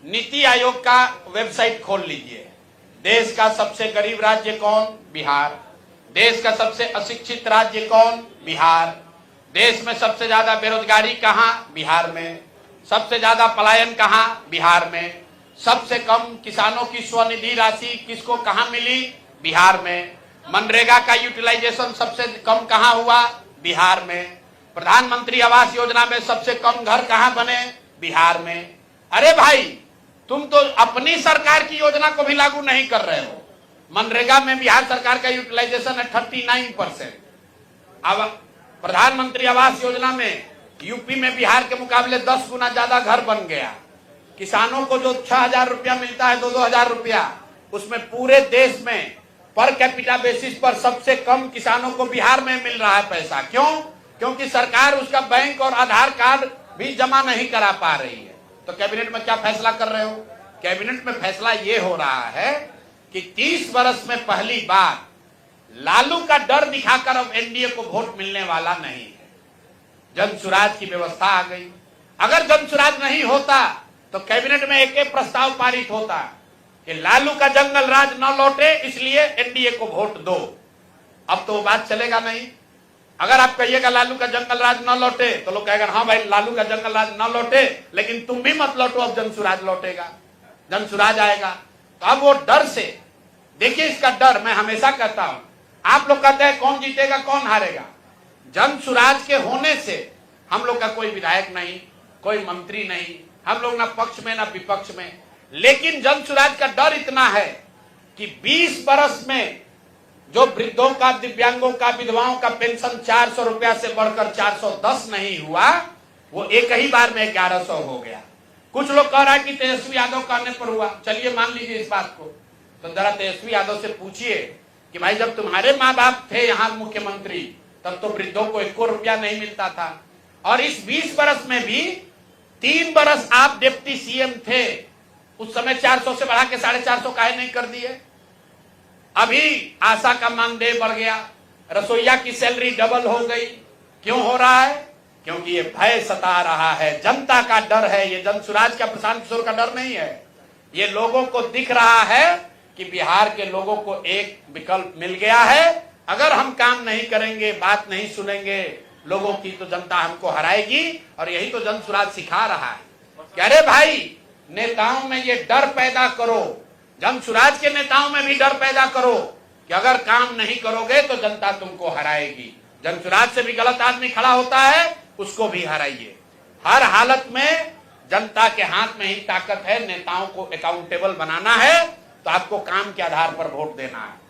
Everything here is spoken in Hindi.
नीति आयोग का वेबसाइट खोल लीजिए। देश का सबसे गरीब राज्य कौन? बिहार। देश का सबसे अशिक्षित राज्य कौन? बिहार। देश में सबसे ज्यादा बेरोजगारी कहां? बिहार में। सबसे ज्यादा पलायन कहां? बिहार में। सबसे कम किसानों की स्वनिधि राशि किसको कहां मिली? बिहार में। मनरेगा का यूटिलाइजेशन सबसे कम कहां हुआ? बिहार में। प्रधानमंत्री आवास योजना में सबसे कम घर कहां बने? बिहार में। अरे भाई, तुम तो अपनी सरकार की योजना को भी लागू नहीं कर रहे हो। मनरेगा में बिहार सरकार का यूटिलाइजेशन है 39%। अब प्रधानमंत्री आवास योजना में यूपी में बिहार के मुकाबले 10 गुना ज्यादा घर बन गया। किसानों को जो 6,000 रुपया मिलता है, 2,000 रुपया, उसमें पूरे देश में पर कैपिटा बेसिस पर सबसे कम किसानों को बिहार में मिल रहा है पैसा। क्यों? क्योंकि सरकार उसका बैंक और आधार कार्ड भी जमा नहीं करा पा रही है। तो कैबिनेट में क्या फैसला कर रहे हो? कैबिनेट में फैसला ये हो रहा है कि 30 वर्ष में पहली बार लालू का डर दिखाकर अब एनडीए को वोट मिलने वाला नहीं है। जनसुराज की व्यवस्था आ गई। अगर जनसुराज नहीं होता तो कैबिनेट में एक प्रस्ताव पारित होता कि लालू का जंगल राज न लौटे, इसलिए एनडीए को वोट दो। अब तो वो बात चलेगा नहीं। अगर आप कहिएगा लालू का जंगल राज न लौटे तो लोग कहेगा हाँ भाई लालू का जंगल राज न लौटे, लेकिन तुम भी मत लौटो, अब जनसुराज लौटेगा, जनसुराज आएगा। तो अब वो डर से, देखिए इसका डर मैं हमेशा कहता हूं। आप लोग कहते हैं कौन जीतेगा कौन हारेगा। जनसुराज के होने से हम लोग का कोई विधायक नहीं, कोई मंत्री नहीं, हम लोग ना पक्ष में ना विपक्ष में, लेकिन जनसुराज का डर इतना है कि 20 बरस में जो वृद्धों का, दिव्यांगों का, विधवाओं का पेंशन 400 रुपया से बढ़कर 410 नहीं हुआ, वो एक ही बार में 1100 हो गया। कुछ लोग कह रहा है कि तेजस्वी यादव कहने पर हुआ। चलिए मान लीजिए इस बात को, तो जरा तेजस्वी यादव से पूछिए कि भाई जब तुम्हारे माँ बाप थे यहाँ मुख्यमंत्री तब तो वृद्धों को 1 रुपया नहीं मिलता था, और इस 20 बरस में भी 3 बरस आप डिप्टी सीएम थे, उस समय 400 से बढ़ा के 450 काहे नहीं कर दिए? अभी आशा का मानदेय बढ़ गया, रसोईया की सैलरी डबल हो गई। क्यों हो रहा है? क्योंकि ये भय सता रहा है, जनता का डर है। ये जनसुराज का, प्रशांत किशोर का डर नहीं है। ये लोगों को दिख रहा है कि बिहार के लोगों को एक विकल्प मिल गया है। अगर हम काम नहीं करेंगे, बात नहीं सुनेंगे लोगों की, तो जनता हमको हराएगी। और यही तो जनसुराज सिखा रहा है कि अरे भाई, नेताओं में ये डर पैदा करो, जनसुराज के नेताओं में भी डर पैदा करो कि अगर काम नहीं करोगे तो जनता तुमको हराएगी। जनसुराज से भी गलत आदमी खड़ा होता है, उसको भी हराइए। हर हालत में जनता के हाथ में ही ताकत है। नेताओं को अकाउंटेबल बनाना है तो आपको काम के आधार पर वोट देना है।